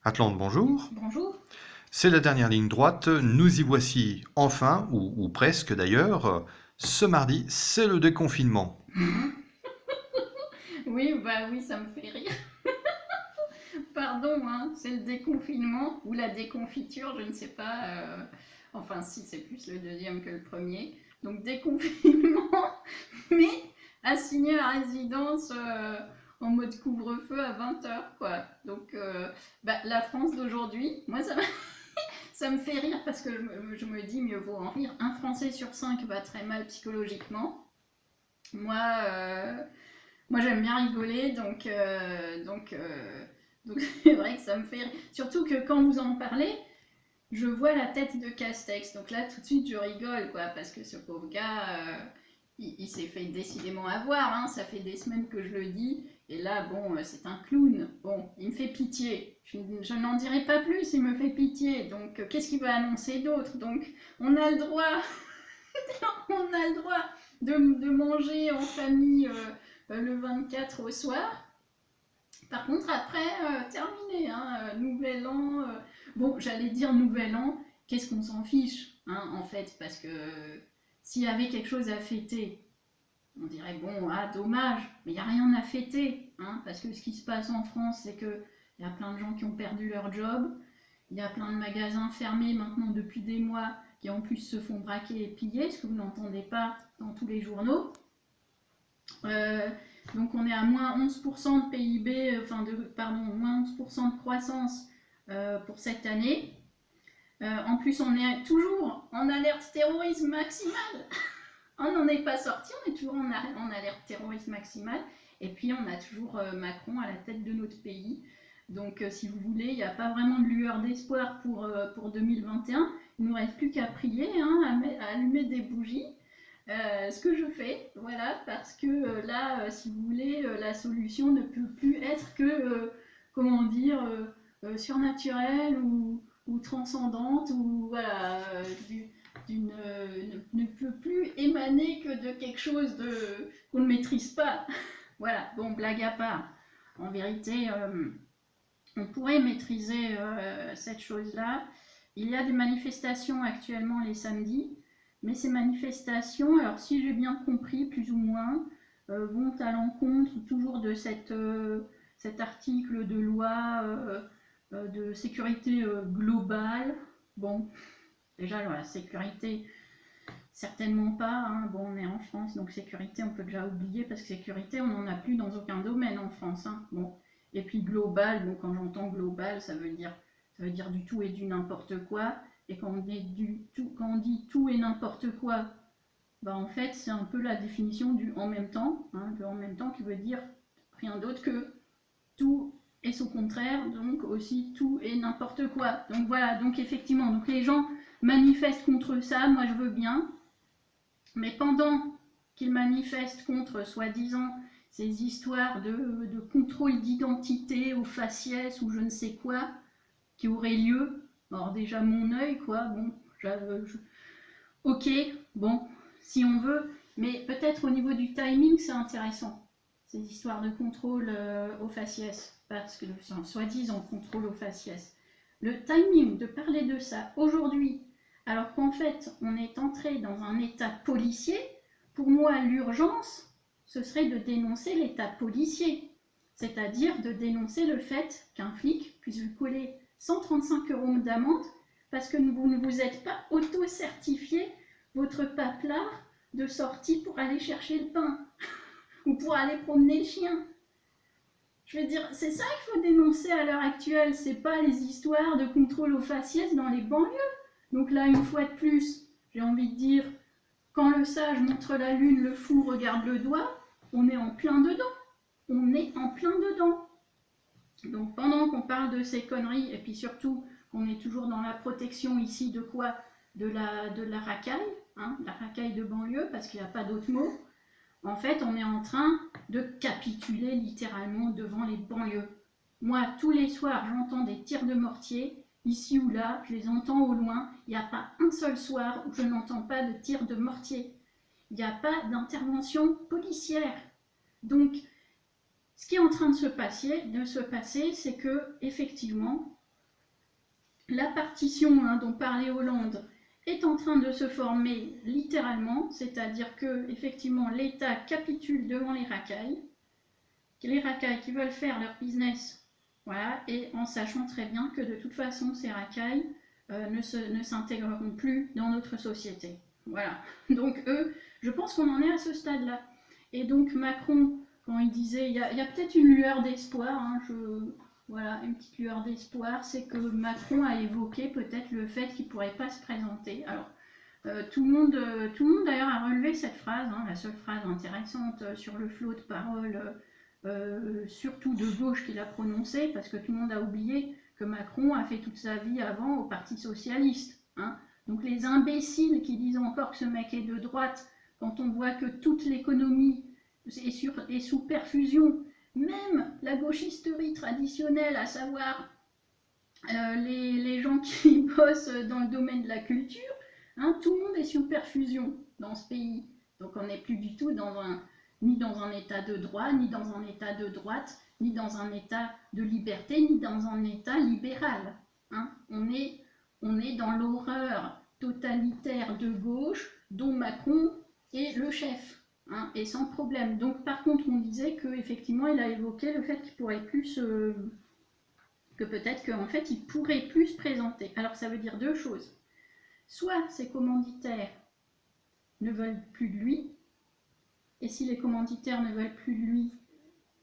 Atlante, bonjour. Bonjour. C'est la dernière ligne droite. Nous y voici enfin, ou presque d'ailleurs. Ce mardi, c'est le déconfinement. Oui, bah oui, ça me fait rire. Pardon, hein, c'est le déconfinement ou la déconfiture, je ne sais pas. Enfin, si, c'est plus le deuxième que le premier. Donc déconfinement, mais assigné à résidence en mode couvre-feu à 20 heures, quoi. Donc bah, la France d'aujourd'hui, moi ça me fait rire parce que je me dis mieux vaut en rire. Un Français sur 5 va très mal psychologiquement. Moi, moi, j'aime bien rigoler, donc c'est vrai que ça me fait rire. Surtout que quand vous en parlez, je vois la tête de Castex. Donc là, tout de suite, je rigole, quoi, parce que ce pauvre gars, il s'est fait décidément avoir. Hein, ça fait des semaines que je le dis. Et là, bon, c'est un clown. Bon, il me fait pitié. Je n'en dirai pas plus, il me fait pitié. Donc, qu'est-ce qu'il va annoncer d'autre? Donc, on a le droit, on a le droit de manger en famille le 24 au soir. Par contre, après, terminé, hein, nouvel an. Bon, j'allais dire nouvel an, qu'est-ce qu'on s'en fiche, hein, en fait, parce que s'il y avait quelque chose à fêter, on dirait, bon, ah, dommage, mais il n'y a rien à fêter, hein, parce que ce qui se passe en France, c'est qu'il y a plein de gens qui ont perdu leur job, il y a plein de magasins fermés maintenant depuis des mois qui en plus se font braquer et piller, ce que vous n'entendez pas dans tous les journaux. Euh, donc on est à moins 11% de PIB, pardon, moins 11% de croissance pour cette année. En plus, on est toujours en alerte terrorisme maximale. On n'en est pas sorti, on est toujours en alerte terrorisme maximale. Et puis, on a toujours Macron à la tête de notre pays. Donc, si vous voulez, il n'y a pas vraiment de lueur d'espoir pour 2021. Il ne nous reste plus qu'à prier, hein, à allumer des bougies. Ce que je fais, voilà, parce que là, si vous voulez, la solution ne peut plus être que, comment dire, surnaturelle ou transcendante, ou voilà, ne peut plus émaner que de quelque chose qu'on ne maîtrise pas. Voilà, bon, blague à part. En vérité, on pourrait maîtriser cette chose-là. Il y a des manifestations actuellement les samedis, mais ces manifestations, alors si j'ai bien compris, plus ou moins, vont à l'encontre toujours de cet article de loi de sécurité globale. Bon, déjà, alors, la sécurité, certainement pas. Hein. Bon, on est en France, donc sécurité, on peut déjà oublier, parce que sécurité, on n'en a plus dans aucun domaine en France. Hein. Bon. Et puis global, bon, quand j'entends global, ça veut dire du tout et du n'importe quoi. Et quand on dit tout et n'importe quoi, bah en fait, c'est un peu la définition du en même temps, hein, de en même temps qui veut dire rien d'autre que tout et son contraire, donc aussi tout et n'importe quoi. Donc voilà, donc effectivement, donc les gens manifestent contre ça, moi je veux bien, mais pendant qu'ils manifestent contre, soi-disant, ces histoires de contrôle d'identité au faciès ou je ne sais quoi qui auraient lieu, alors déjà mon œil, quoi, bon, ok, bon, si on veut, mais peut-être au niveau du timing, c'est intéressant, ces histoires de contrôle au faciès, parce que soi-disant contrôle au faciès. Le timing de parler de ça aujourd'hui, alors qu'en fait on est entré dans un état policier, pour moi l'urgence, ce serait de dénoncer l'état policier, c'est-à-dire de dénoncer le fait qu'un flic puisse vous coller 135 € d'amende parce que vous ne vous êtes pas auto-certifié votre paplard de sortie pour aller chercher le pain ou pour aller promener le chien. Je veux dire, c'est ça qu'il faut dénoncer à l'heure actuelle, c'est pas les histoires de contrôle aux faciès dans les banlieues. Donc là, une fois de plus, j'ai envie de dire, quand le sage montre la lune, le fou regarde le doigt, on est en plein dedans. On est en plein dedans. Donc pendant qu'on parle de ces conneries, et puis surtout qu'on est toujours dans la protection ici de quoi? De la racaille, hein, la racaille de banlieue, parce qu'il n'y a pas d'autre mot, en fait on est en train de capituler littéralement devant les banlieues. Moi, tous les soirs, j'entends des tirs de mortier, ici ou là, je les entends au loin, il n'y a pas un seul soir où je n'entends pas de tirs de mortier. Il n'y a pas d'intervention policière. Donc, ce qui est en train de se passer, c'est que, effectivement, La partition dont parlait Hollande est en train de se former littéralement, c'est-à-dire que effectivement l'État capitule devant les racailles qui veulent faire leur business, voilà, et en sachant très bien que de toute façon ces racailles ne s'intégreront plus dans notre société. Voilà. Donc eux, je pense qu'on en est à ce stade-là. Et donc Macron, quand il disait, il y a peut-être une lueur d'espoir, voilà, une petite lueur d'espoir, c'est que Macron a évoqué peut-être le fait qu'il ne pourrait pas se présenter. Alors, tout le monde d'ailleurs a relevé cette phrase, la seule phrase intéressante sur le flot de paroles, surtout de gauche qu'il a prononcé, parce que tout le monde a oublié que Macron a fait toute sa vie avant au Parti Socialiste. Donc les imbéciles qui disent encore que ce mec est de droite, quand on voit que toute l'économie est sous perfusion, même la gauchisterie traditionnelle, à savoir les gens qui bossent dans le domaine de la culture, tout le monde est sous perfusion dans ce pays. Donc on n'est plus du tout ni dans un état de droit, ni dans un état de droite, ni dans un état de liberté, ni dans un état libéral. On est dans l'horreur totalitaire de gauche dont Macron est le chef. Et sans problème. Donc par contre on disait qu'effectivement il a évoqué le fait qu'il pourrait plus que peut-être qu'en fait il pourrait plus se présenter. Alors ça veut dire deux choses. Soit ses commanditaires ne veulent plus de lui, et si les commanditaires ne veulent plus de lui,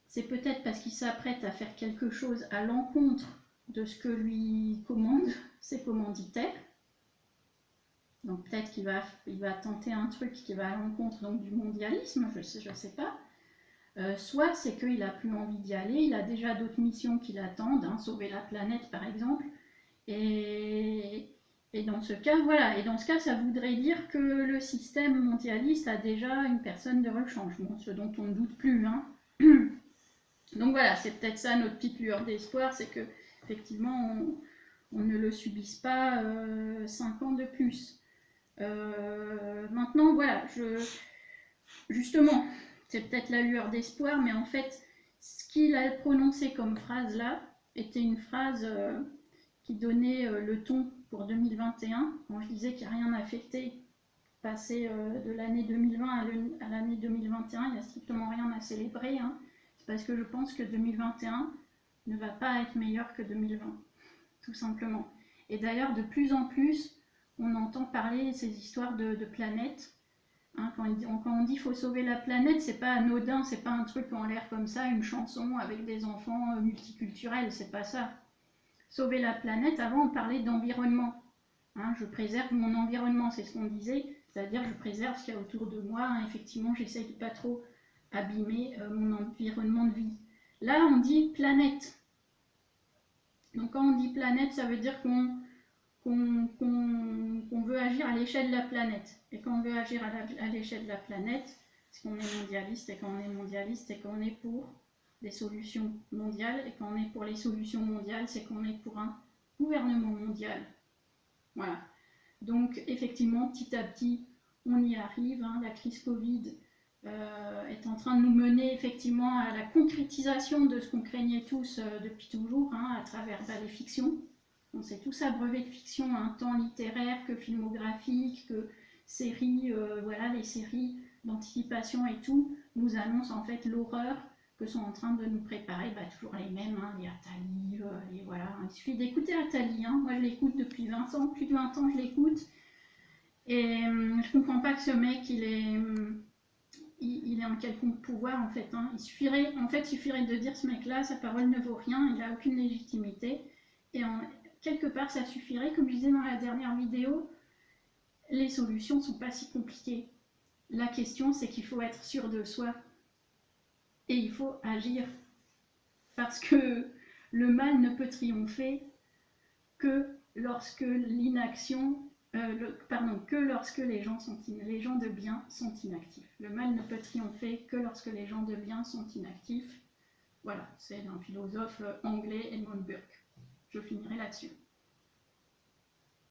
c'est peut-être parce qu'il s'apprête à faire quelque chose à l'encontre de ce que lui commandent ses commanditaires. Donc peut-être qu'il va tenter un truc qui va à l'encontre donc du mondialisme, je sais pas. Soit c'est qu'il n'a plus envie d'y aller, il a déjà d'autres missions qui l'attendent, sauver la planète par exemple, et dans ce cas, voilà, et dans ce cas, ça voudrait dire que le système mondialiste a déjà une personne de rechange, ce dont on ne doute plus. Donc voilà, c'est peut-être ça notre petite lueur d'espoir, c'est que effectivement on ne le subisse pas 5 ans de plus. Maintenant, voilà, justement, c'est peut-être la lueur d'espoir, mais en fait, ce qu'il a prononcé comme phrase là était une phrase qui donnait le ton pour 2021. Quand je disais qu'il n'y a rien à fêter, passer de l'année 2020 à l'année 2021, il n'y a strictement rien à célébrer. C'est parce que je pense que 2021 ne va pas être meilleur que 2020, tout simplement. Et d'ailleurs, de plus en plus, on entend parler de ces histoires de planètes. Quand on dit faut sauver la planète, c'est pas anodin, c'est pas un truc en l'air comme ça, une chanson avec des enfants multiculturels, c'est pas ça. Sauver la planète, avant on parlait d'environnement. Je préserve mon environnement, c'est ce qu'on disait, c'est-à-dire je préserve ce qu'il y a autour de moi. Effectivement, j'essaye de pas trop abîmer mon environnement de vie. Là, on dit planète. Donc quand on dit planète, ça veut dire qu'on veut agir à l'échelle de la planète. Et quand on veut agir à l'échelle de la planète, c'est qu'on est mondialiste, et quand on est mondialiste, c'est qu'on est pour des solutions mondiales, et quand on est pour les solutions mondiales, c'est qu'on est pour un gouvernement mondial. Voilà. Donc effectivement, petit à petit, on y arrive. La crise Covid est en train de nous mener effectivement à la concrétisation de ce qu'on craignait tous depuis toujours, à travers les fictions. On s'est tous abreuvés de fiction, tant littéraire que filmographique, que séries, voilà, les séries d'anticipation et tout, nous annoncent en fait l'horreur que sont en train de nous préparer, toujours les mêmes, les Attali, et voilà. Il suffit d'écouter Attali, moi je l'écoute depuis 20 ans, plus de 20 ans je l'écoute, et je comprends pas que ce mec, il est en quelconque pouvoir en fait. Il suffirait de dire ce mec-là, sa parole ne vaut rien, il n'a aucune légitimité, et quelque part ça suffirait, comme je disais dans la dernière vidéo, les solutions ne sont pas si compliquées. La question c'est qu'il faut être sûr de soi, et il faut agir, parce que le mal ne peut triompher que lorsque l'inaction, que lorsque les gens de bien sont inactifs. Le mal ne peut triompher que lorsque les gens de bien sont inactifs. Voilà, c'est un philosophe anglais, Edmund Burke. Je finirai là-dessus.